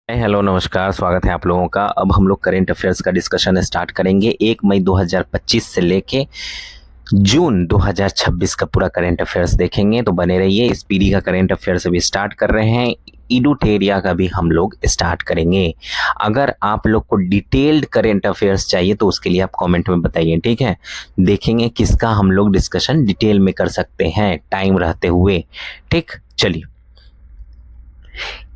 Hello नमस्कार, स्वागत है आप लोगों का। अब हम लोग करेंट अफेयर्स का डिस्कशन स्टार्ट करेंगे। 1 मई 2025 से लेके जून 2026 का पूरा करेंट अफेयर्स देखेंगे, तो बने रहिए। इस पीढ़ी का करेंट अफेयर्स अभी स्टार्ट कर रहे हैं। इडुटेरिया का भी हम लोग स्टार्ट करेंगे। अगर आप लोग को डिटेल्ड करेंट अफेयर्स चाहिए तो उसके लिए आप कमेंट में बताइए, ठीक है। देखेंगे किसका हम लोग डिस्कशन डिटेल में कर सकते हैं टाइम रहते हुए, ठीक। चलिए,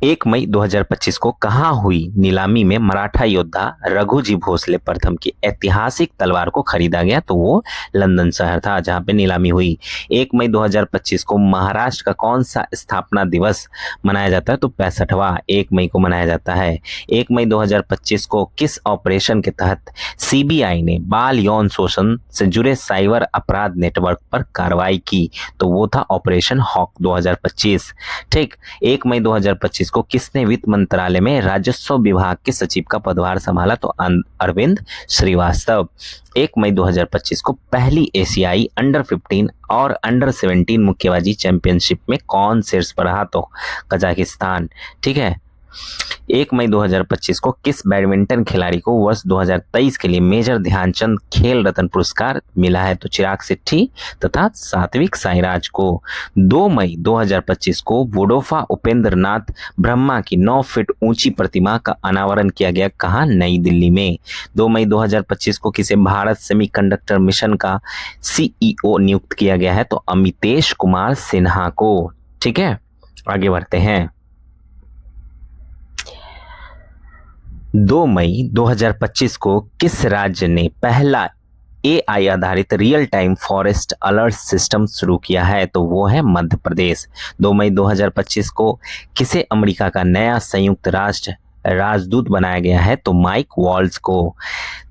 1 मई 2025 को कहां हुई नीलामी में मराठा योद्धा रघुजी भोसले प्रथम की ऐतिहासिक तलवार को खरीदा गया? तो वो लंदन शहर था जहां पे नीलामी हुई। 1 मई 2025 को महाराष्ट्र का कौन सा स्थापना दिवस मनाया जाता है? तो 65वां 1 मई को मनाया जाता है। 1 मई 2025 को किस ऑपरेशन के तहत सीबीआई ने बाल यौन शोषण से जुड़े साइबर अपराध नेटवर्क पर कार्रवाई की? तो वो था ऑपरेशन हॉक 2025, ठीक। 1 मई 2025 को किसने वित्त मंत्रालय में राजस्व विभाग के सचिव का पदभार संभाला? तो अरविंद श्रीवास्तव। 1 मई 2025 को पहली एशियाई अंडर 15 और अंडर 17 मुक्केबाजी चैंपियनशिप में कौन शीर्ष पर रहा? तो कजाकिस्तान, ठीक है। 1 मई 2025 को किस बैडमिंटन खिलाड़ी को वर्ष 2023 के लिए मेजर ध्यानचंद खेल रत्न पुरस्कार मिला है? तो चिराग शेट्टी तथा सात्विक साईराज को। 2 मई 2025 को वोडोफा उपेंद्र नाथ ब्रह्मा की 9 फीट ऊंची प्रतिमा का अनावरण किया गया, कहां? नई दिल्ली में। 2 मई 2025 को किसे भारत सेमीकंडक्टर मिशन का सीईओ नियुक्त किया गया है? तो अमितेश कुमार सिन्हा को, ठीक है। आगे बढ़ते हैं। 2 मई 2025 को किस राज्य ने पहला एआई आधारित real time forest alert system शुरू किया है? तो वो है मध्य प्रदेश। 2 मई 2025 को किसे अमेरिका का नया संयुक्त राष्ट्र राजदूत बनाया गया है? तो माइक वॉल्स को।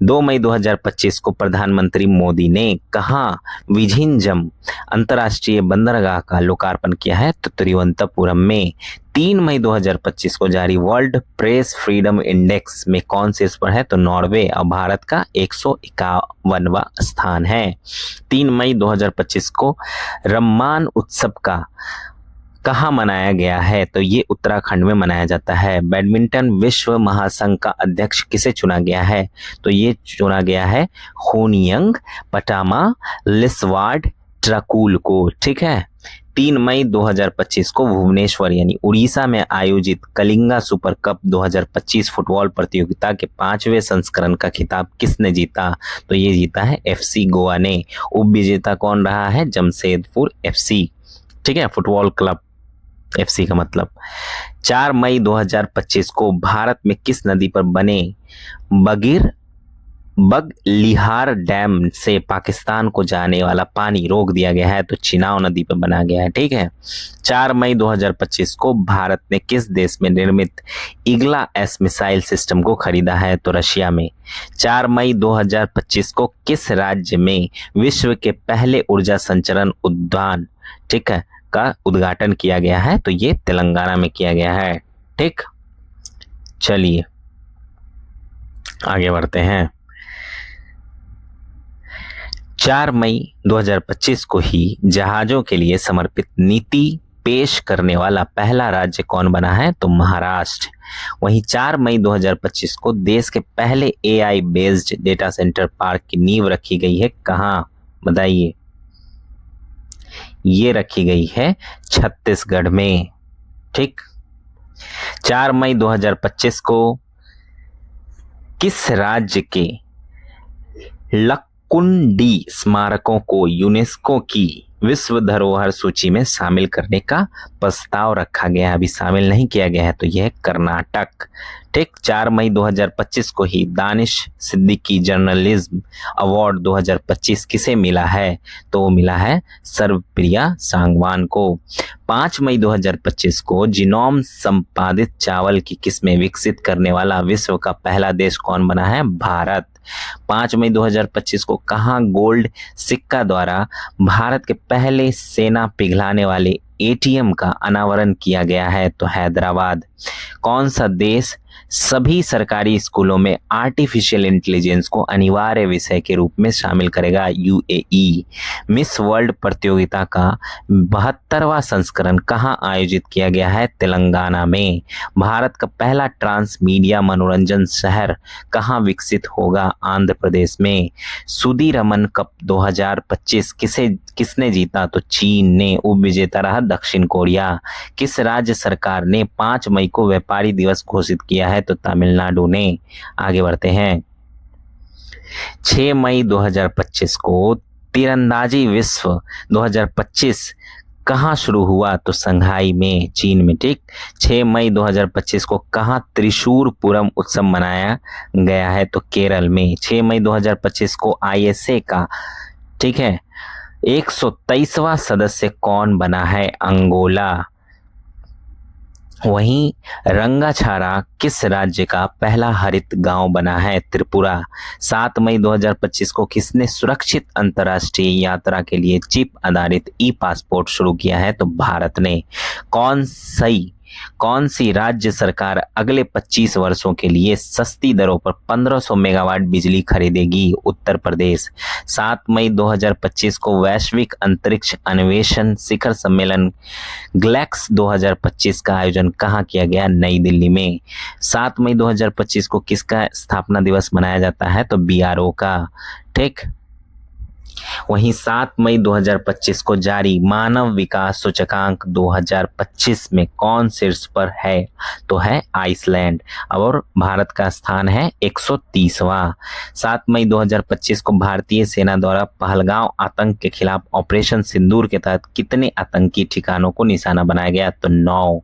2 मई 2025 को प्रधानमंत्री मोदी ने कहां विझिंजम अंतर्राष्ट्रीय बंदरगाह का लोकार्पण किया है? तो तिरुवनंतपुरम में। 3 मई 2025 को जारी वर्ल्ड प्रेस फ्रीडम इंडेक्स में कौन शीर्ष पर है? तो नॉर्वे, और भारत का 151वां स्थान है। 3 मई 2025 को रम्मान उत्सव का कहाँ मनाया गया है? तो ये उत्तराखंड में मनाया जाता है। बैडमिंटन विश्व महासंघ का अध्यक्ष किसे चुना गया है? तो ये चुना गया है होनियंग पटामा लिस्वाड ट्रकुल को, ठीक है। 3 मई 2025 को भुवनेश्वर यानी उड़ीसा में आयोजित कलिंगा सुपर कप 2025 फुटबॉल प्रतियोगिता के 5वें संस्करण का खिताब किसने जीता? तो ये जीता है एफसी गोवा ने। उप विजेता कौन रहा है? जमशेदपुर एफसी, ठीक है, फुटबॉल क्लब, एफसी का मतलब। 4 मई 2025 को भारत में किस नदी पर बने बगलिहार डैम से पाकिस्तान को जाने वाला पानी रोक दिया गया है? तो चिनाव नदी पर बना गया है, ठीक है। 4 मई 2025 को भारत ने किस देश में निर्मित इग्ला एस मिसाइल सिस्टम को खरीदा है? तो रशिया में। 4 मई 2025 को किस राज्य में विश्व के पहले ऊर्जा संचरण उद्यान, ठीक है, का उद्घाटन किया गया है? तो ये तेलंगाना में किया गया है, ठीक। चलिए आगे बढ़ते हैं। 4 मई 2025 को ही जहाजों के लिए समर्पित नीति पेश करने वाला पहला राज्य कौन बना है? तो महाराष्ट्र। वहीं 4 मई 2025 को देश के पहले AI based data centre park की नींव रखी गई है, कहां? बताइए। ये रखी गई है छत्तीसगढ़ में, ठीक। 4 मई 2025 को किस राज्य के लक्कुंडी स्मारकों को यूनेस्को की विश्व धरोहर सूची में शामिल करने का प्रस्ताव रखा गया? अभी शामिल नहीं किया गया है, तो यह है कर्नाटक, ठीक। 4 मई 2025 को ही दानिश सिद्दीकी जर्नलिज्म अवार्ड 2025 किसे मिला है? तो मिला है सर्वप्रिया सांगवान को। 5 मई 2025 को जीनोम संपादित चावल की किस्में विकसित करने वाला विश्व का पहला देश कौन बना है? भारत। 5 मई 2025 को कहां गोल्ड सिक्का द्वारा भारत के पहले सेना पिघलाने वाले एटीएम का अनावरण किया गया है? तो हैदराबाद। कौन सा देश सभी सरकारी स्कूलों में आर्टिफिशियल इंटेलिजेंस को अनिवार्य विषय के रूप में शामिल करेगा यूएई। मिस वर्ल्ड प्रतियोगिता का 72वां संस्करण कहाँ आयोजित किया गया है? तेलंगाना में। भारत का पहला ट्रांस मीडिया मनोरंजन शहर कहाँ विकसित होगा? आंध्र प्रदेश में। सुदीरमन कप 2025 किसने जीता? तो चीन ने। उप विजेता रहा दक्षिण कोरिया। किस राज्य सरकार ने 5 मई को व्यापारी दिवस घोषित किया है? तो तमिलनाडु ने। आगे बढ़ते हैं। 6 मई 2025 को तीरंदाजी विश्व 2025 कहाँ शुरू हुआ? तो संघाई में, चीन में। ठीक। 6 मई 2025 को कहाँ त्रिशूर पूरम उत्सव मनाया गया है? तो केरल में। 6 मई 2025 को आईएसए का, ठीक है, 123वां सदस्य कौन बना है? अंगोला। वहीं रंगाछारा किस राज्य का पहला हरित गांव बना है? त्रिपुरा। 7 मई 2025 को किसने सुरक्षित अंतर्राष्ट्रीय यात्रा के लिए चिप आधारित ई पासपोर्ट शुरू किया है? तो भारत ने। कौन सी राज्य सरकार अगले 25 वर्षों के लिए सस्ती दरों पर 1500 मेगावाट बिजली खरीदेगी? उत्तर प्रदेश। 7 मई 2025 को वैश्विक अंतरिक्ष अन्वेषण शिखर सम्मेलन ग्लैक्स 2025 का आयोजन कहाँ किया गया? नई दिल्ली में। 7 मई 2025 को किसका स्थापना दिवस मनाया जाता है? तो बीआरओ का। ठीक। वहीं 7 मई 2025 को जारी मानव विकास सूचकांक 2025 में कौन शीर्ष पर है? तो है आइसलैंड, और भारत का स्थान है 130वां। 7 मई 2025 को भारतीय सेना द्वारा पहलगांव आतंक के खिलाफ ऑपरेशन सिंदूर के तहत कितने आतंकी ठिकानों को निशाना बनाया गया? तो 9।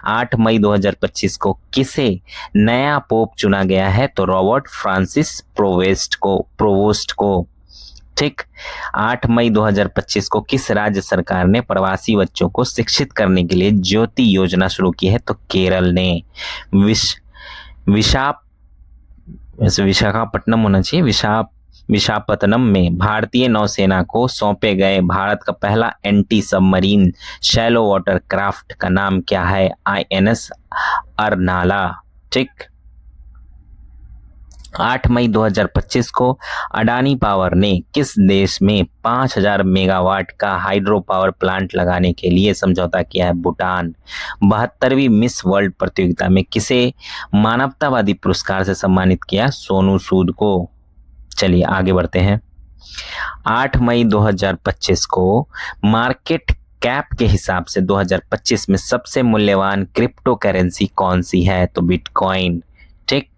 8 मई 2025 को किसे नया पोप चुना गया है? तो रॉबर्ट फ्रांसिस प्रोवोस्ट को। ठीक। 8 मई 2025 को किस राज्य सरकार ने प्रवासी बच्चों को शिक्षित करने के लिए ज्योति योजना शुरू की है? तो केरल ने। विशाखापट्टनम होना चाहिए। विशाखापट्टनम में भारतीय नौसेना को सौंपे गए भारत का पहला anti submarine shallow water craft का नाम क्या है? आईएनएस अरनाला। ठीक। 8 मई 2025 को अडानी पावर ने किस देश में 5000 मेगावाट का हाइड्रो पावर प्लांट लगाने के लिए समझौता किया है? भूटान। 72वीं मिस वर्ल्ड प्रतियोगिता में किसे मानवतावादी पुरस्कार से सम्मानित किया? सोनू सूद को। चलिए आगे बढ़ते हैं। 8 मई 2025 को मार्केट कैप के हिसाब से 2025 में सबसे मूल्यवान क्रिप्टो करेंसी कौन सी है? तो बिटकॉइन। ठीक।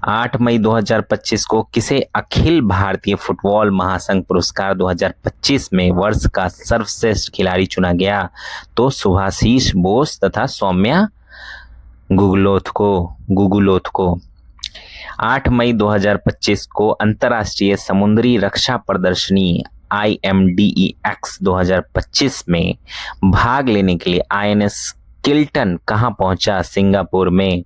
8 मई 2025 को किसे अखिल भारतीय फुटबॉल महासंघ पुरस्कार 2025 में वर्ष का सर्वश्रेष्ठ खिलाड़ी चुना गया? तो सुभाषिस बोस तथा सौम्या गुगुलोथ को। 8 मई 2025 को अंतर्राष्ट्रीय समुद्री रक्षा प्रदर्शनी IMDEX 2025 में भाग लेने के लिए INS किल्टन कहाँ पहुंचा? सिंगापुर में।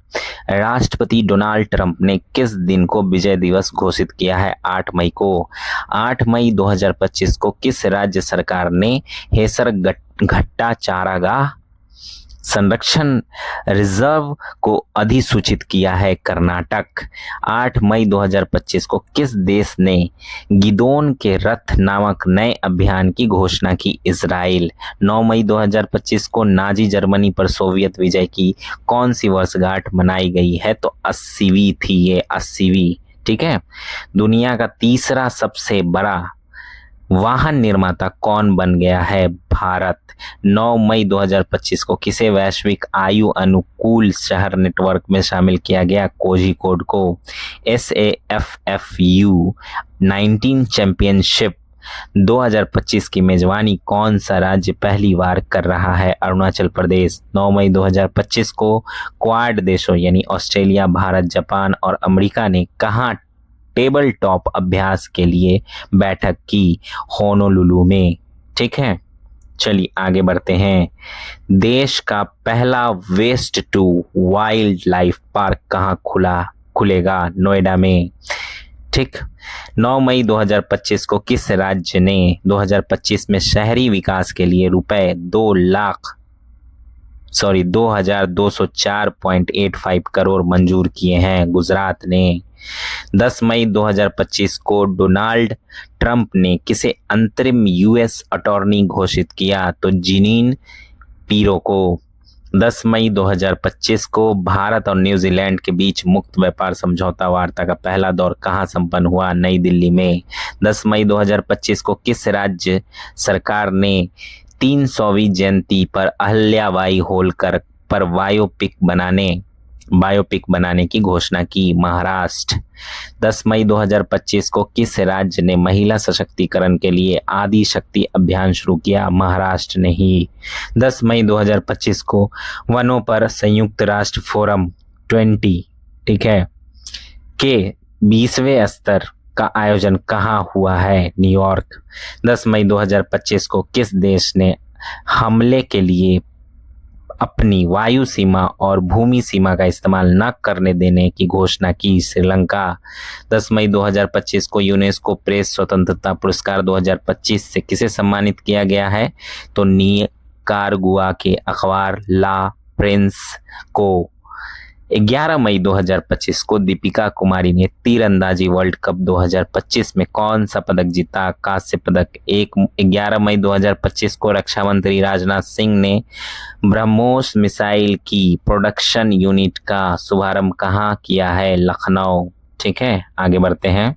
राष्ट्रपति डोनाल्ड ट्रंप ने किस दिन को विजय दिवस घोषित किया है? 8 मई को। 8 मई 2025 को किस राज्य सरकार ने हेसर घट्टा चारागाह संरक्षण रिजर्व को अधिसूचित किया है? कर्नाटक। 8 मई 2025 को किस देश ने गिदोन के रथ नामक नए अभियान की घोषणा की? इजराइल। 9 मई 2025 को नाजी जर्मनी पर सोवियत विजय की कौन सी वर्षगांठ मनाई गई है? तो 80वीं थी ये, 80वीं। ठीक है। दुनिया का तीसरा सबसे बड़ा वाहन निर्माता कौन बन गया है? भारत। 9 मई 2025 को किसे वैश्विक आयु अनुकूल शहर नेटवर्क में शामिल किया गया? कोझिकोड को। SAFFU 19 चैंपियनशिप 2025 की मेजबानी कौन सा राज्य पहली बार कर रहा है? अरुणाचल प्रदेश। 9 मई 2025 को क्वाड देशों यानी ऑस्ट्रेलिया, भारत, जापान और अमेरिका ने कहाँ टेबल टॉप अभ्यास के लिए बैठक की? होनोलुलु में। ठीक है। चलिए आगे बढ़ते हैं। देश का पहला waste to wild life park कहाँ खुलेगा? नोएडा में। ठीक। 9 मई 2025 को किस राज्य ने 2025 में शहरी विकास के लिए रुपए 2 लाख 2204.85 करोड़ मंजूर किए हैं गुजरात ने। 10 मई 2025 को डोनाल्ड ट्रंप ने किसे अंतरिम यूएस अटॉर्नी घोषित किया? तो जीनीन पीरो को। 10 मई 2025 को भारत और न्यूजीलैंड के बीच मुक्त व्यापार समझौता वार्ता का पहला दौर कहां संपन्न हुआ? नई दिल्ली में। 10 मई 2025 को किस राज्य सरकार ने 300वीं जयंती पर अहिल्याबाई होलकर पर बायोपिक बनाने की घोषणा की? महाराष्ट्र। 10 मई 2025 को किस राज्य ने महिला सशक्तिकरण के लिए आदि शक्ति अभियान शुरू किया? महाराष्ट्र ने ही। 10 मई 2025 को वनों पर संयुक्त राष्ट्र फोरम 20, ठीक है, के 20वें स्तर का आयोजन कहाँ हुआ है? न्यूयॉर्क। 10 मई 2025 को किस देश ने हमले के लिए अपनी वायु सीमा और भूमि सीमा का इस्तेमाल न करने देने की घोषणा की? श्रीलंका। 10 मई 2025 को यूनेस्को प्रेस स्वतंत्रता पुरस्कार 2025 से किसे सम्मानित किया गया है? तो निकारागुआ के अखबार ला प्रेस को। 11 मई 2025 को दीपिका कुमारी ने तीरंदाजी वर्ल्ड कप 2025 में कौन सा पदक जीता? कांस्य पदक। 11 मई 2025 को रक्षा मंत्री राजनाथ सिंह ने ब्रह्मोस मिसाइल की प्रोडक्शन यूनिट का शुभारंभ कहाँ किया है? लखनऊ। ठीक है, आगे बढ़ते हैं।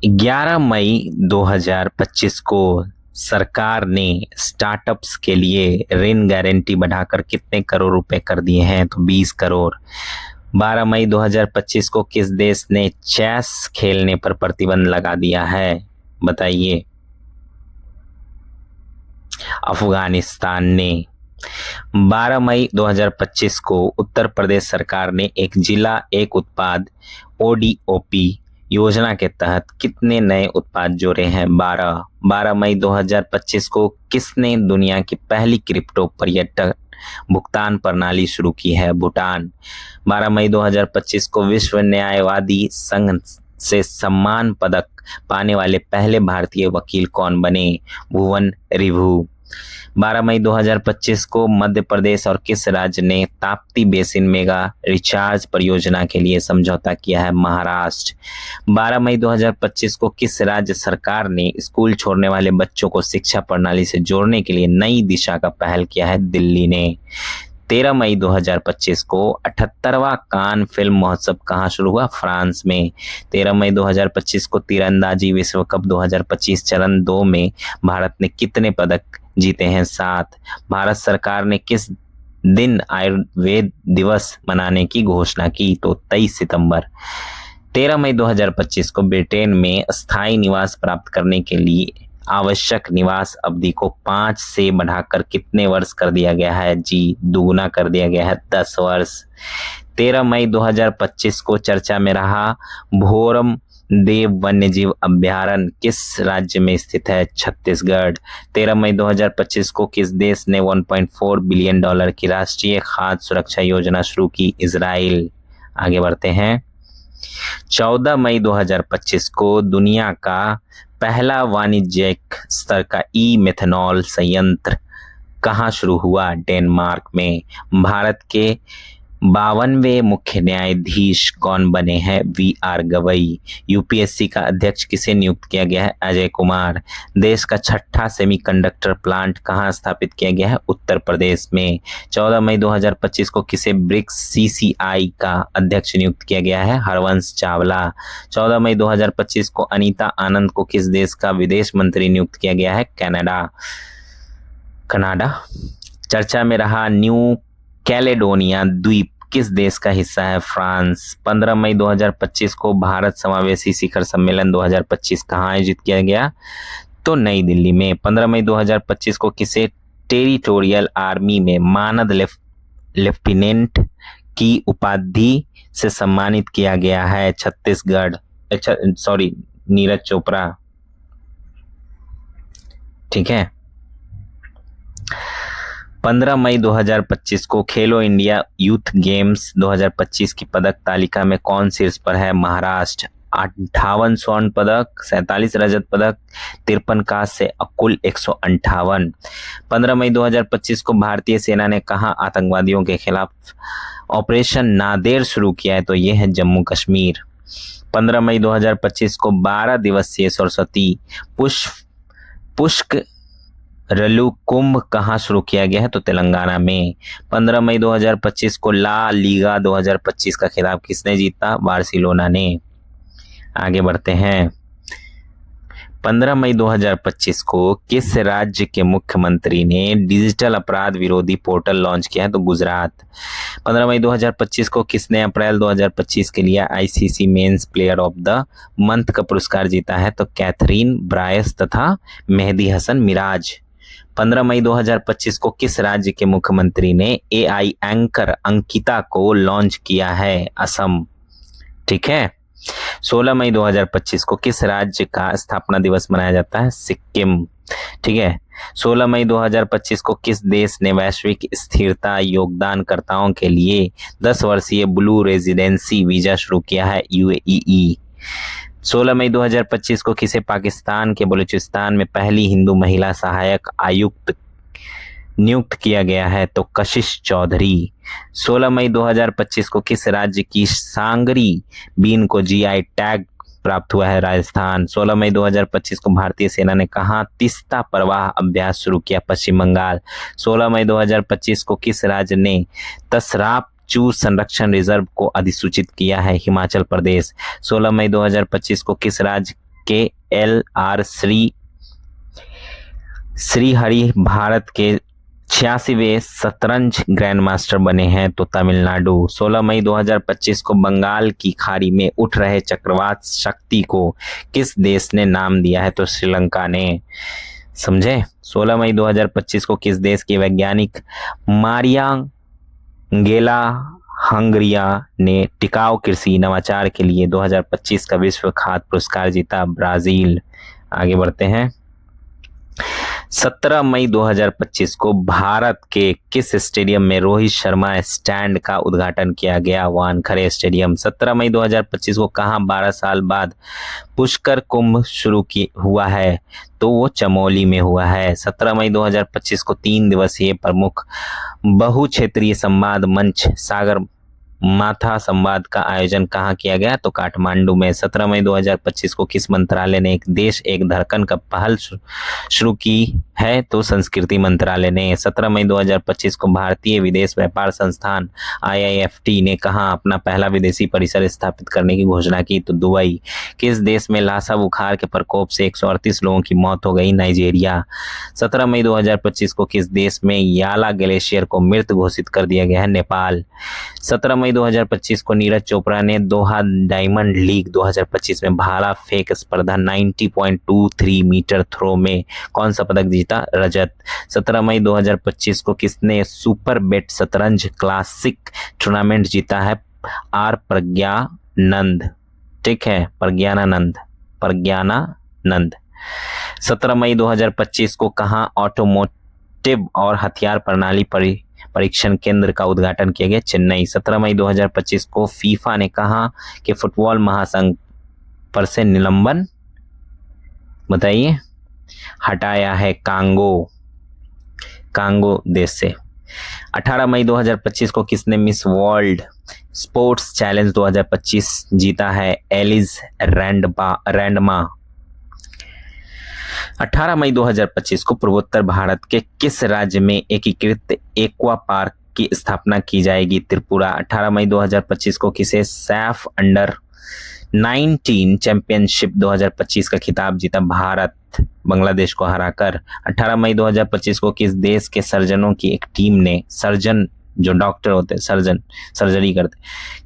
11 मई 2025 को सरकार ने स्टार्टअप्स के लिए ऋण गारंटी बढ़ाकर कितने करोड़ रुपए कर दिए हैं? तो 20 करोड़। 12 मई 2025 को किस देश ने चेस खेलने पर प्रतिबंध लगा दिया है? बताइए। अफगानिस्तान ने। 12 मई 2025 को उत्तर प्रदेश सरकार ने एक जिला एक उत्पाद ODOP योजना के तहत कितने नए उत्पाद जोड़े हैं? 12। 12 मई 2025 को किसने दुनिया की पहली क्रिप्टो पर्यटन भुगतान प्रणाली शुरू की है? भूटान। 12 मई 2025 को विश्व न्यायवादी संघ से सम्मान पदक पाने वाले पहले भारतीय वकील कौन बने? भुवन रिभु। 12 मई 2025 को मध्य प्रदेश और किस राज्य ने ताप्ती बेसिन मेगा रिचार्ज परियोजना के लिए समझौता किया है? महाराष्ट्र। 12 मई 2025 को किस राज्य सरकार ने स्कूल छोड़ने वाले बच्चों को शिक्षा प्रणाली से जोड़ने के लिए नई दिशा का पहल किया है? दिल्ली ने। 13 मई 2025 को 78वां कान फिल्म महोत्सव कहाँ शुरू हुआ? फ्रांस में। 13 मई 2025 को तीरंदाजी विश्व कप 2025 चरण 2 में भारत ने कितने पदक जीते हैं? 7। भारत सरकार ने किस दिन आयुर्वेद दिवस मनाने की घोषणा की? तो 23 सितंबर। 13 मई 2025 को ब्रिटेन में स्थायी निवास प्राप्त करने के लिए आवश्यक निवास अवधि को 5 से बढ़ाकर कितने वर्ष कर दिया गया है? जी, दुगुना कर दिया गया है, 10 वर्ष। 13 मई 2025 को चर्चा में रहा भोरम देव वन्यजीव अभ्यारण्य किस राज्य में स्थित है? छत्तीसगढ़। 13 मई 2025 को किस देश ने $1.4 बिलियन की राष्ट्रीय खाद्य सुरक्षा योजना शुरू की? इजराइल। आगे बढ़ते हैं। 14 मई 2025 को दुनिया का पहला वाणिज्यिक स्तर का ई-मेथनॉल संयंत्र कहाँ शुरू हुआ? डेनमार्क में। भारत के 52वें मुख्य न्यायाधीश कौन बने हैं? VR गवई। यूपीएससी का अध्यक्ष किसे नियुक्त किया गया है? अजय कुमार। देश का 6ठा सेमीकंडक्टर प्लांट कहाँ स्थापित किया गया है? उत्तर प्रदेश में। 14 मई 2025 को किसे ब्रिक्स CCI का अध्यक्ष नियुक्त किया गया है? हरवंश चावला। 14 मई 2025 को अनीता आनंद को किस देश का विदेश मंत्री नियुक्त किया गया है? कनाडा। चर्चा में रहा न्यू कैलेडोनिया द्वीप किस देश का हिस्सा है? फ्रांस। 15 मई 2025 को भारत समावेशी शिखर सम्मेलन 2025 कहाँ आयोजित किया गया? तो नई दिल्ली में। 15 मई 2025 को किसे टेरिटोरियल आर्मी में मानद लेफ्टिनेंट की उपाधि से सम्मानित किया गया है? छत्तीसगढ़। नीरज चोपड़ा। ठीक है। 15 मई 2025 को खेलो इंडिया यूथ गेम्स 2025 की पदक तालिका में कौन शीर्ष पर है? महाराष्ट्र। 58 स्वर्ण पदक, 47 रजत पदक, 53 कांस्य और कुल 158। 15 मई 2025 को भारतीय सेना ने कहाँ आतंकवादियों के खिलाफ ऑपरेशन नादेर शुरू किया है? तो ये है जम्मू कश्मीर। 15 मई 2025 को 12 दिवसीय सरस्वती पुष्क रलू कुंभ कहाँ शुरू किया गया है? तो तेलंगाना में। 15 मई 2025 को ला लीगा 2025 का खिताब किसने जीता? बार्सिलोना ने। आगे बढ़ते हैं। 15 मई 2025 को किस राज्य के मुख्यमंत्री ने डिजिटल अपराध विरोधी पोर्टल लॉन्च किया है? तो गुजरात। 15 मई 2025 को किसने अप्रैल 2025 के लिए ICC men's player of the month का पुरस्कार जीता है? तो कैथरीन ब्रायस तथा मेहदी हसन मिराज। 15 मई 2025 को किस राज्य के मुख्यमंत्री ने एआई एंकर अंकिता को लॉन्च किया है? असम। ठीक है। 16 मई 2025 को किस राज्य का स्थापना दिवस मनाया जाता है? सिक्किम। ठीक है। 16 मई 2025 को किस देश ने वैश्विक स्थिरता योगदानकर्ताओं के लिए 10 वर्षीय ब्लू रेजिडेंसी वीजा शुरू किया है? यूएई। 16 मई 2025 को किसे पाकिस्तान के बलूचिस्तान में पहली हिंदू महिला सहायक आयुक्त नियुक्त किया गया है? तो कशिश चौधरी। 16 मई 2025 को किस राज्य की सांगरी बीन को जीआई टैग प्राप्त हुआ है? राजस्थान। 16 मई 2025 को भारतीय सेना ने कहाँ तीस्ता प्रवाह अभ्यास शुरू किया? पश्चिम बंगाल। 16 मई 2025 को किस राज्य ने तसराप चूर संरक्षण रिजर्व को अधिसूचित किया है? हिमाचल प्रदेश। 16 मई 2025 को किस राज्य के एलआर श्रीहरि भारत के 86वें शतरंज ग्रैंड मास्टर बने हैं? तो तमिलनाडु। 16 मई 2025 को बंगाल की खाड़ी में उठ रहे चक्रवात शक्ति को किस देश ने नाम दिया है? तो श्रीलंका ने। समझे? 16 मई 2025 को किस देश के वैज्ञानिक मारिया गेला हंगरिया ने टिकाऊ कृषि नवाचार के लिए 2025 का विश्व खाद्य पुरस्कार जीता? ब्राजील। आगे बढ़ते हैं। 17 मई 2025 को भारत के किस स्टेडियम में रोहित शर्मा स्टैंड का उद्घाटन किया गया? वानखेड़े स्टेडियम। 17 मई 2025 को कहां 12 साल बाद पुष्कर कुंभ शुरू हुआ है? तो वो चमोली में हुआ है। 17 मई 2025 को 3 दिवसीय प्रमुख बहुक्षेत्रीय संवाद मंच सागर माथा संवाद का आयोजन कहाँ किया गया? तो काठमांडू में। 17 मई 2025 को किस मंत्रालय ने एक देश एक धड़कन का पहल शुरू की है? तो संस्कृति मंत्रालय ने। 17 मई 2025 को भारतीय विदेश व्यापार संस्थान IIFT ने कहाँ अपना पहला विदेशी परिसर स्थापित करने की घोषणा की? तो दुबई। किस देश में लासा बुखार के प्रकोप से 138 लोगों की मौत हो गई? नाइजीरिया। 17 मई 2025 को किस देश में याला ग्लेशियर को मृत घोषित कर दिया गया है? नेपाल। 17 मई 2025 को नीरज चोपड़ा ने दोहा डायमंड लीग 2025 में भाला फेंक स्पर्धा 90.23 मीटर थ्रो में कौन सा पदक जीता? रजत। 17 मई 2025 को किसने सुपर बेट शतरंज क्लासिक टूर्नामेंट जीता है? आर प्रज्ञानंद। ठीक है, प्रज्ञानानंद। 17 मई 2025 को कहां ऑटोमोटिव और हथियार प्रणाली परीक्षण केंद्र का उद्घाटन किया गया? चेन्नई। 17 मई 2025 को फीफा ने कहा कि फुटबॉल महासंघ पर से निलंबन बताइए हटाया है? कांगो देश से। 18 मई 2025 को किसने मिस वर्ल्ड स्पोर्ट्स चैलेंज 2025 जीता है? एलिज रैंडमा। 18 मई 2025 को पूर्वोत्तर भारत के किस राज्य में एकीकृत एक्वा पार्क की स्थापना की जाएगी? त्रिपुरा। 18 मई 2025 को किसे सैफ अंडर 19 चैंपियनशिप 2025 का खिताब जीता? भारत बांग्लादेश को हराकर। 18 मई 2025 को किस देश के सर्जनों की एक टीम ने, सर्जन जो डॉक्टर होते हैं, सर्जरी करते,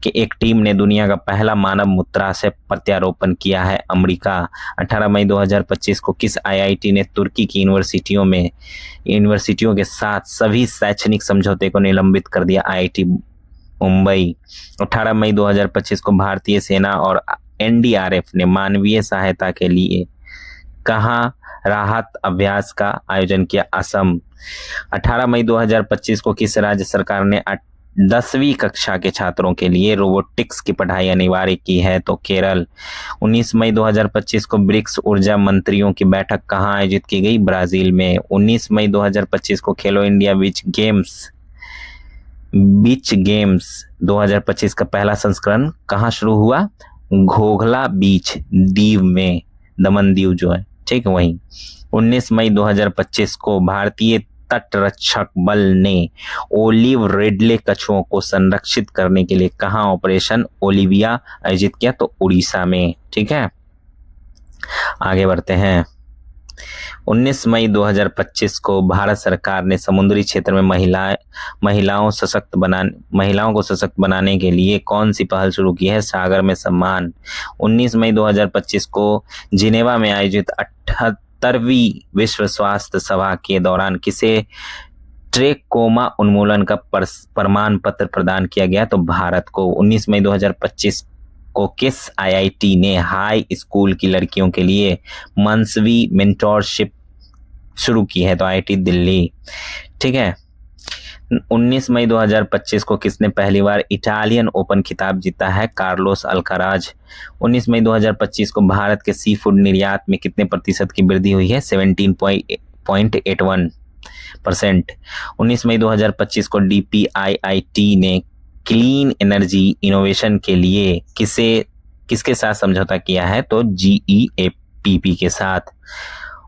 कि एक टीम ने दुनिया का पहला मानव मूत्राशय प्रत्यारोपण किया है? अमेरिका। 18 मई 2025 को किस IIT ने तुर्की की यूनिवर्सिटियों के साथ सभी शैक्षणिक समझौते को निलंबित कर दिया? IIT मुंबई। 18 मई 2025 को भारतीय सेना और NDRF ने मानवीय सहायता के लिए कहां राहत अभ्यास का आयोजन किया? असम। 18 मई 2025 को किस राज्य सरकार ने 10वीं कक्षा के छात्रों के लिए रोबोटिक्स की पढ़ाई अनिवार्य की है? तो केरल। 19 मई 2025 को ब्रिक्स ऊर्जा मंत्रियों की बैठक कहाँ आयोजित की गई? ब्राजील में। 19 मई 2025 को खेलो इंडिया बीच गेम्स 2025 का पहला संस्करण कहाँ शुरू हुआ? घोघला बीच दीव में, दमन दीव जो है, ठीक है, वहीं। 19 मई 2025 को भारतीय तटरक्षक बल ने ओलिव रिडले कछुओं को संरक्षित करने के लिए कहाँ ऑपरेशन ओलिविया आयोजित किया? तो उड़ीसा में, ठीक है। आगे बढ़ते हैं। 19 मई 2025 को भारत सरकार ने समुद्री क्षेत्र में महिलाओं को सशक्त बनाने के लिए कौन सी पहल शुरू की है? सागर में सम्मान। 19 मई 2025 को जिनेवा में आयोजित 78वीं विश्व स्वास्थ्य सभा के दौरान किसे ट्रेकोमा उन्मूलन का प्रमाण पत्र प्रदान किया गया? तो भारत को। 19 मई 2025 को किस आईआईटी ने हाई स्कूल की लड़कियों के लिए मंथली मेंटोरशिप शुरू की है? तो आईआईटी दिल्ली, ठीक है। 19 मई 2025 को किसने पहली बार इटालियन ओपन खिताब जीता है? Carlos Alcaraz. 19 मई 2025 को भारत के सी फूड निर्यात में कितने प्रतिशत की वृद्धि हुई है? 17.81%। 19 मई 2025 को डीपीआईआईटी ने क्लीन एनर्जी इनोवेशन के लिए किसके साथ समझौता किया है? तो जीईएपीपी के साथ।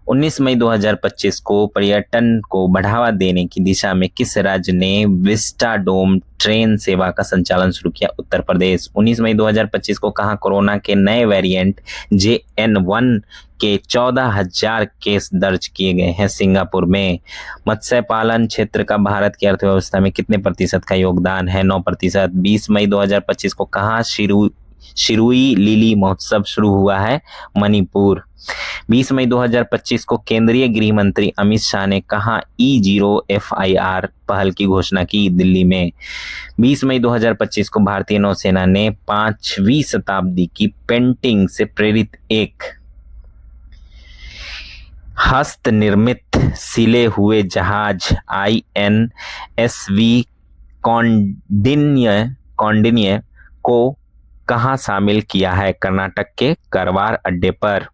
19 मई 2025 को पर्यटन को बढ़ावा देने की दिशा में किस राज्य ने विस्टाडोम ट्रेन सेवा का संचालन शुरू किया? उत्तर प्रदेश। 19 मई 2025 को कहां कोरोना के नए वेरिएंट JN1 के 14,000 केस दर्ज किए गए हैं? सिंगापुर में। मत्स्य पालन क्षेत्र का भारत की अर्थव्यवस्था में कितने प्रतिशत का योगदान है? 9%। 20 मई 2025 को कहां शिरुई लिली महोत्सव शुरू हुआ है? मणिपुर। 20 मई 2025 को केंद्रीय गृह मंत्री अमित शाह ने कहां E0FIR पहल की घोषणा की? दिल्ली में। 20 मई 2025 को भारतीय नौसेना ने 5वीं शताब्दी की पेंटिंग से प्रेरित एक हस्त निर्मित सिले हुए जहाज INSV कौंडिन्य को कहां शामिल किया है? कर्नाटक के करवार अड्डे पर।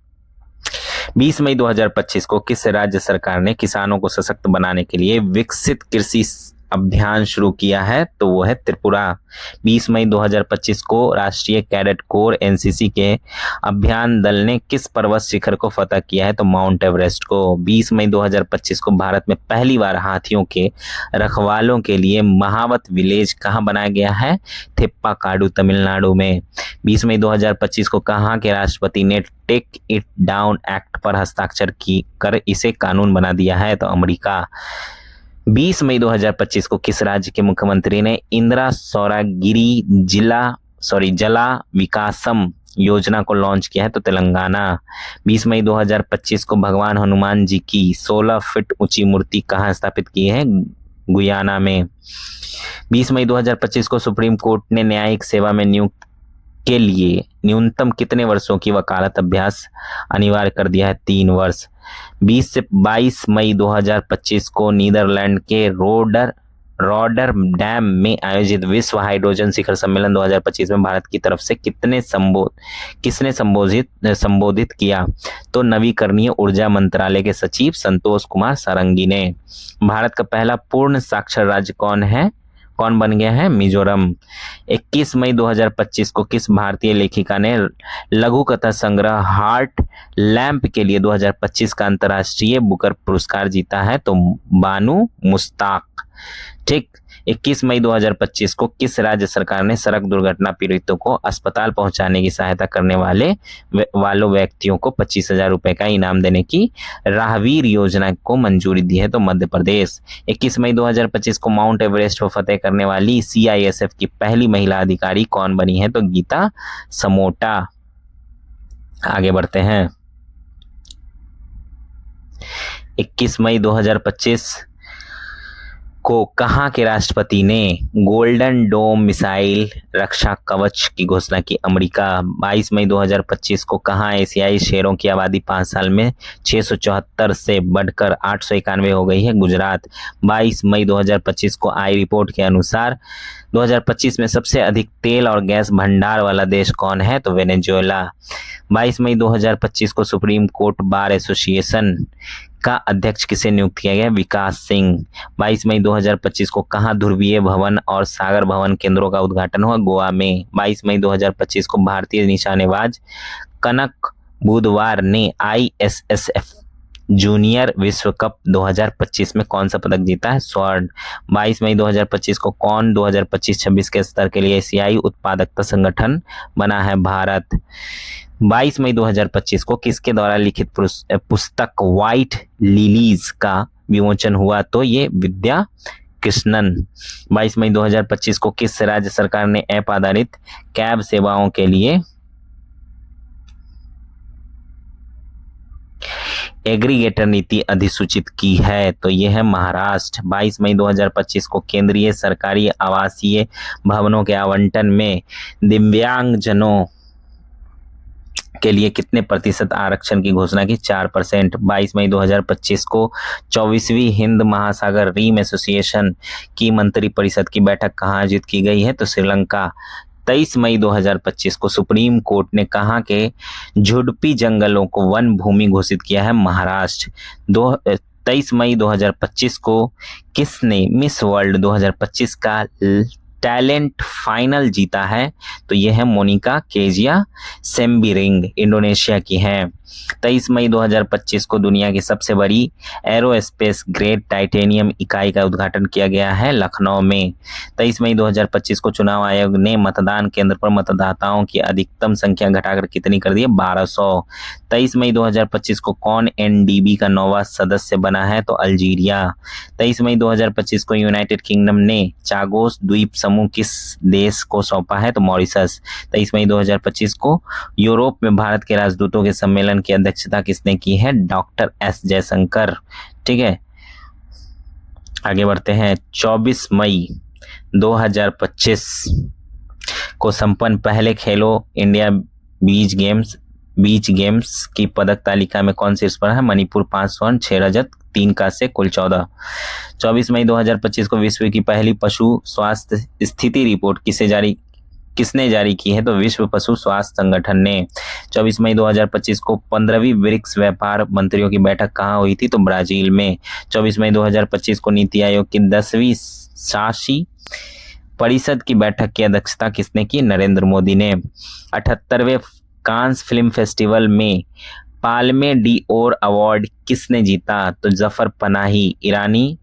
20 मई 2025 को किस राज्य सरकार ने किसानों को सशक्त बनाने के लिए विकसित कृषि अभियान शुरू किया है? तो वो है त्रिपुरा। 20 मई 2025 को राष्ट्रीय कैडेट कोर NCC के अभियान दल ने किस पर्वत शिखर को फतह किया है? तो माउंट एवरेस्ट को। 20 मई 2025 को भारत में पहली बार हाथियों के रखवालों के लिए महावत विलेज कहाँ बनाया गया है? थिप्पाकाडु, तमिलनाडु में। 20 मई 2025 को कहाँ के राष्ट्रपति ने टेक इट डाउन एक्ट पर हस्ताक्षर कर इसे कानून बना दिया है? तो अमेरिका। 20 मई 2025 को किस राज्य के मुख्यमंत्री ने इंदिरा सौरागिरी जला विकासम योजना को लॉन्च किया है? तो तेलंगाना। 20 मई 2025 को भगवान हनुमान जी की 16 फीट ऊंची मूर्ति कहाँ स्थापित की है? गुयाना में। 20 मई 2025 को सुप्रीम कोर्ट ने न्यायिक सेवा में नियुक्त के लिए न्यूनतम कितने वर्षों की वकालत अभ्यास अनिवार्य कर दिया है? 3 वर्ष। 20 से 22 मई 2025 को नीदरलैंड के रॉटरडैम में आयोजित विश्व हाइड्रोजन शिखर सम्मेलन 2025 में भारत की तरफ से किसने संबोधित किया? तो नवीकरणीय ऊर्जा मंत्रालय के सचिव संतोष कुमार सारंगी ने। भारत का पहला पूर्ण साक्षर राज्य कौन बन गया है? मिजोरम। 21 मई 2025 को किस भारतीय लेखिका ने लघु कथा संग्रह हार्ट लैम्प के लिए 2025 का अंतर्राष्ट्रीय बुकर पुरस्कार जीता है? तो बानू मुश्ताक, ठीक। 21 मई 2025 को किस राज्य सरकार ने सड़क दुर्घटना पीड़ितों को अस्पताल पहुंचाने की सहायता करने वालों व्यक्तियों को 25,000 रुपए का इनाम देने की राहवीर योजना को मंजूरी दी है? तो मध्य प्रदेश। 21 मई 2025 को माउंट एवरेस्ट को फतेह करने वाली CISF की पहली महिला अधिकारी कौन बनी है? तो गीता समोटा। आगे बढ़ते हैं। 21 मई 2025 को कहाँ के राष्ट्रपति ने गोल्डन डोम मिसाइल रक्षा कवच की घोषणा की? अमेरिका। 22 मई 2025 को कहाँ एशियाई शेरों की आबादी 5 साल में 674 से बढ़कर 891 हो गई है? गुजरात। 22 मई 2025 को आई रिपोर्ट के अनुसार 2025 में सबसे अधिक तेल और गैस भंडार वाला देश कौन है? तो वेनेजुएला। 22 मई 2025 को सुप्रीम कोर्ट बार एसोसिएशन का अध्यक्ष किसे नियुक्त किया गया? विकास सिंह। 22 मई 2025 को कहाँ ध्रुवीय भवन और सागर भवन केंद्रों का उद्घाटन हुआ? गोवा में। 22 मई 2025 को भारतीय निशानेबाज कनक बुधवार ने ISSF जूनियर विश्व कप 2025 में कौन सा पदक जीता है? स्वर्ण। 22 मई 2025 को कौन 2025-26 के स्तर के लिए एशियाई उत्पादकता संगठन बना है? भारत। 22 मई 2025 को किसके द्वारा लिखित पुस्तक व्हाइट लिलीज का विमोचन हुआ? तो ये विद्या कृष्णन। 22 मई 2025 को किस राज्य सरकार ने ऐप आधारित कैब सेवाओं के लिए एग्रीगेटर नीति अधिसूचित की है? तो यह है महाराष्ट्र। 22 मई 2025 को केंद्रीय सरकारी आवासीय भवनों के आवंटन में दिव्यांगजनों के लिए कितने प्रतिशत आरक्षण की घोषणा की? 4%। 22 मई 2025 को 24वीं हिंद महासागर रीम एसोसिएशन की मंत्रिपरिषद की बैठक कहाँ आयोजित की गई है? तो श्रीलंका। 23 मई 2025 को सुप्रीम कोर्ट ने कहाँ के झुडपी जंगलों को वन भूमि घोषित किया है? महाराष्ट्र। 23 मई 2025 को किसने मिस वर्ल्ड 2025 का टैलेंट फाइनल जीता है? तो यह है मोनिका केजिया सेम्बिरिंग, इंडोनेशिया की है। 23 मई 2025 को दुनिया की सबसे बड़ी एरोस्पेस ग्रेड टाइटेनियम इकाई का उद्घाटन किया गया है लखनऊ में। 23 मई 2025 को चुनाव आयोग ने मतदान केंद्र पर मतदाताओं की अधिकतम संख्या घटाकर कितनी कर दी है? 1200। 23 मई 2025 को कौन NDB का 9वां सदस्य बना है? तो अल्जीरिया। 23 मई 2025 को यूनाइटेड किंगडम ने चागोस द्वीप समूह किस देश को सौंपा है? तो मॉरिशस। 23 मई 2025 को यूरोप में भारत के राजदूतों के सम्मेलन की अध्यक्षता किसने की है? Doctor S Jaishankar. ठीक है, आगे बढ़ते हैं। 24 मई 2025 को संपन्न पहले खेलो इंडिया बीच गेम्स की पदक तालिका में कौन शीर्ष पर है? मणिपुर 5 स्वर्ण 6 रजत 3 कांस्य कुल 14। 24 मई 2025 को विश्व की पहली पशु स्वास्थ्य स्थिति रिपोर्ट किसने जारी की है? तो विश्व पशु स्वास्थ्य संगठन ने। 24 मई 2025 को 15वीं ब्रिक्स व्यापार मंत्रियों की बैठक कहाँ हुई थी? तो ब्राजील में। 24 मई 2025 को नीति आयोग की 10वीं शासी परिषद की बैठक की अध्यक्षता किसने की? नरेंद्र मोदी ने। 78वें कांस फिल्म फेस्टिवल में पाल्मे डी ओर अवार्ड किसने जीता? तो जफर पनाही, ईरानी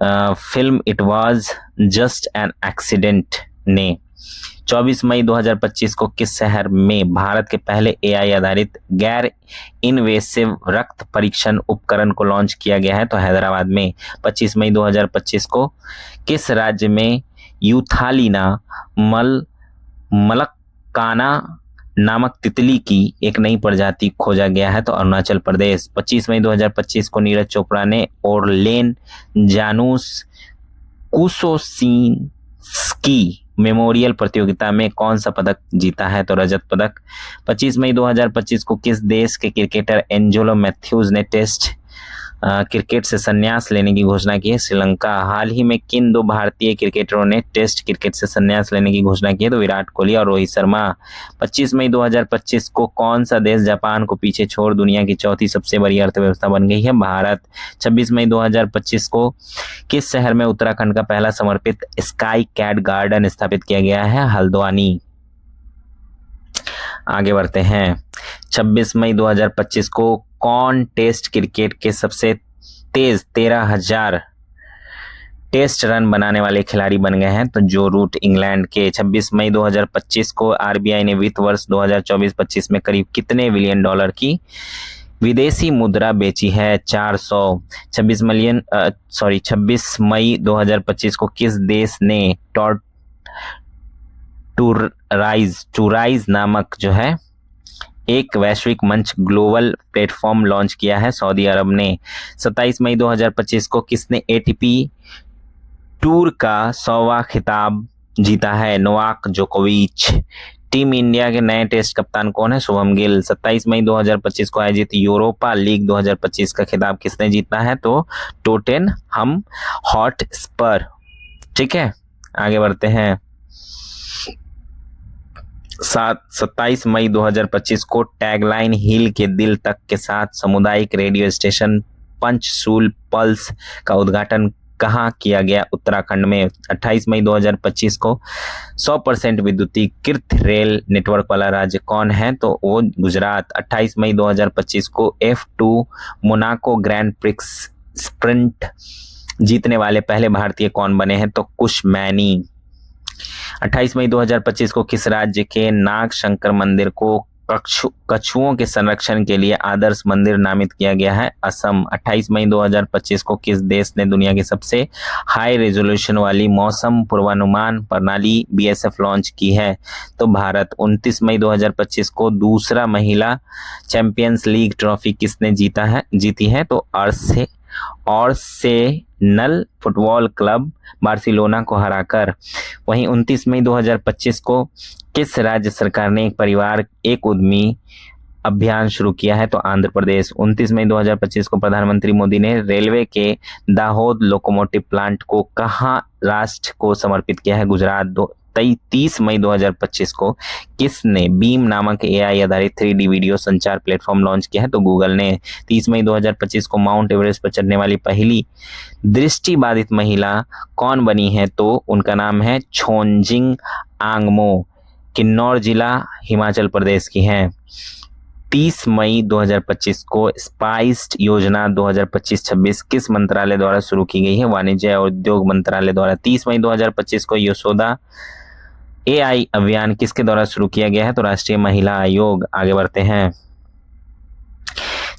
film it was just an accident ने। 24 मई 2025 को किस शहर में भारत के पहले AI आधारित गैर इनवेसिव रक्त परीक्षण उपकरण को लॉन्च किया गया है? तो हैदराबाद में। 25 मई 2025 को किस राज्य में यूथालिना मलक्काना नामक तितली की एक नई प्रजाति खोजा गया है? तो अरुणाचल प्रदेश। 25 मई 2025 को नीरज चोपड़ा ने ओरलेन जानुस कुसोसिंस्की मेमोरियल प्रतियोगिता में कौन सा पदक जीता है? तो रजत पदक। 25 मई 2025 को किस देश के क्रिकेटर एंजेलो मैथ्यूज ने टेस्ट क्रिकेट से संन्यास लेने की घोषणा की है? श्रीलंका। हाल ही में किन 2 भारतीय क्रिकेटरों ने टेस्ट क्रिकेट से संन्यास लेने की घोषणा की है? तो विराट कोहली और रोहित शर्मा। 25 मई 2025 को कौन सा देश जापान को पीछे छोड़ दुनिया की चौथी सबसे बड़ी अर्थव्यवस्था बन गई है? भारत। 26 मई 2025 को किस शहर में उत्तराखंड का पहला समर्पित स्काई कैट गार्डन स्थापित किया गया है? हल्द्वानी। आगे बढ़ते हैं। 26 मई 2025 को कौन टेस्ट क्रिकेट के सबसे तेज 13,000 टेस्ट रन बनाने वाले खिलाड़ी बन गए हैं? तो जो रूट इंग्लैंड के। 26 मई 2025 को RBI ने वित्त वर्ष 2024-25 में करीब कितने बिलियन डॉलर की विदेशी मुद्रा बेची है? 400। 26 मई 2025 को किस देश ने टूराइज नामक जो है एक वैश्विक मंच ग्लोबल प्लेटफॉर्म लॉन्च किया है? सऊदी अरब ने। 27 मई 2025 को किसने ATP टूर का 100वां खिताब जीता है नोवाक जोकोविच। टीम इंडिया के नए टेस्ट कप्तान कौन है? शुभम गिल। 27 मई 2025 को आयोजित यूरोपा लीग 2025 का खिताब किसने जीता है? तो टोटेनहम हॉटस्पर। ठीक है, आगे बढ़ते हैं। 27 मई 2025 को टैगलाइन हिल के दिल तक के साथ सामुदायिक रेडियो स्टेशन पंचसूल पल्स का उद्घाटन कहाँ किया गया? उत्तराखंड में। 28 मई 2025 को 100% विद्युतीकृत रेल नेटवर्क वाला राज्य कौन है? तो वो गुजरात। 28 मई 2025 को F2 Monaco grand prix sprint जीतने वाले पहले भारतीय कौन बने हैं? तो कुश मैनी। 28 मई 2025 को किस राज्य के नाग शंकर मंदिर को कछुओं के संरक्षण के लिए आदर्श मंदिर नामित किया गया है? असम। 28 मई 2025 को किस देश ने दुनिया की सबसे हाई रेजोल्यूशन वाली मौसम पूर्वानुमान प्रणाली BSF लॉन्च की है? तो भारत। 29 मई 2025 को दूसरा महिला चैंपियंस लीग ट्रॉफी किसने जीती है? तो आर्सेनल फुटबॉल क्लब बार्सिलोना को हराकर। वहीं 29 मई 2025 को किस राज्य सरकार ने एक परिवार एक उद्यमी अभियान शुरू किया है? तो आंध्र प्रदेश। 29 मई 2025 को प्रधानमंत्री मोदी ने रेलवे के दाहोद लोकोमोटिव प्लांट को कहाँ राष्ट्र को समर्पित किया है? गुजरात। 30 मई 2025 को किसने बीम नामक AI आधारित 3D वीडियो संचार प्लेटफॉर्म लॉन्च किया है? तो गूगल ने। 30 मई 2025 को माउंट एवरेस्ट पर चढ़ने वाली पहली दृष्टिबाधित महिला कौन बनी है? तो उनका नाम है छोंजिंग आंगमो, किन्नौर जिला हिमाचल प्रदेश की हैं। 30 मई 2025 को स्पाइस्ड योजना 2025-26 किस मंत्रालय द्वारा शुरू की गई है? वाणिज्य और उद्योग मंत्रालय द्वारा। 30 मई 2025 को यशोदा AI अभियान किसके द्वारा शुरू किया गया है? तो राष्ट्रीय महिला आयोग। आगे बढ़ते हैं।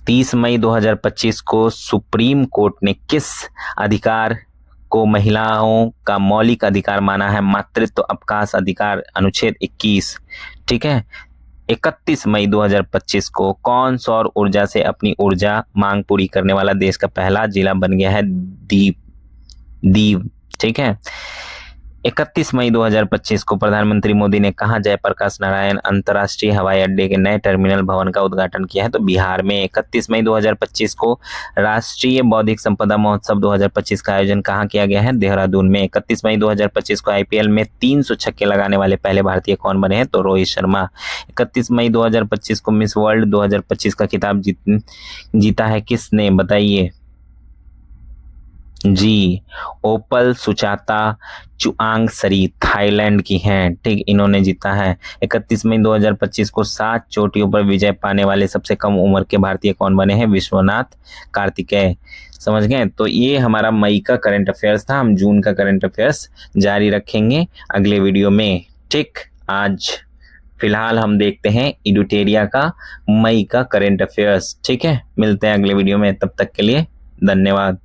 30 मई 2025 को सुप्रीम कोर्ट ने किस अधिकार को महिलाओं का मौलिक अधिकार माना है? मातृत्व अवकाश अधिकार, अनुच्छेद 21। ठीक है। 31 मई 2025 को कौन सौर ऊर्जा से अपनी ऊर्जा मांग पूरी करने वाला देश का पहला जिला बन गया है? दीव। ठीक है। 31 मई 2025 को प्रधानमंत्री मोदी ने कहा जयप्रकाश नारायण अंतर्राष्ट्रीय हवाई अड्डे के नए टर्मिनल भवन का उद्घाटन किया है? तो बिहार में। 31 मई 2025 को राष्ट्रीय बौद्धिक संपदा महोत्सव 2025 का आयोजन कहाँ किया गया है? देहरादून में। 31 मई 2025 को IPL में 300 छक्के लगाने वाले पहले भारतीय कौन बने हैं? तो रोहित शर्मा। 31 मई 2025 को मिस वर्ल्ड 2025 का खिताब जीता है किसने? बताइए जी। ओपल सुचाता चुआंगसरी थाईलैंड की हैं। ठीक, इन्होंने जीता है। 31 मई 2025 को 7 चोटियों पर विजय पाने वाले सबसे कम उम्र के भारतीय कौन बने हैं? विश्वनाथ कार्तिकेय। समझ गए? तो ये हमारा मई का करंट अफेयर्स था। हम जून का करंट अफेयर्स जारी रखेंगे अगले वीडियो में। ठीक, आज फिलहाल हम देखते हैं इडुटेरिया का मई का करंट अफेयर्स। ठीक है, मिलते हैं अगले वीडियो में। तब तक के लिए धन्यवाद।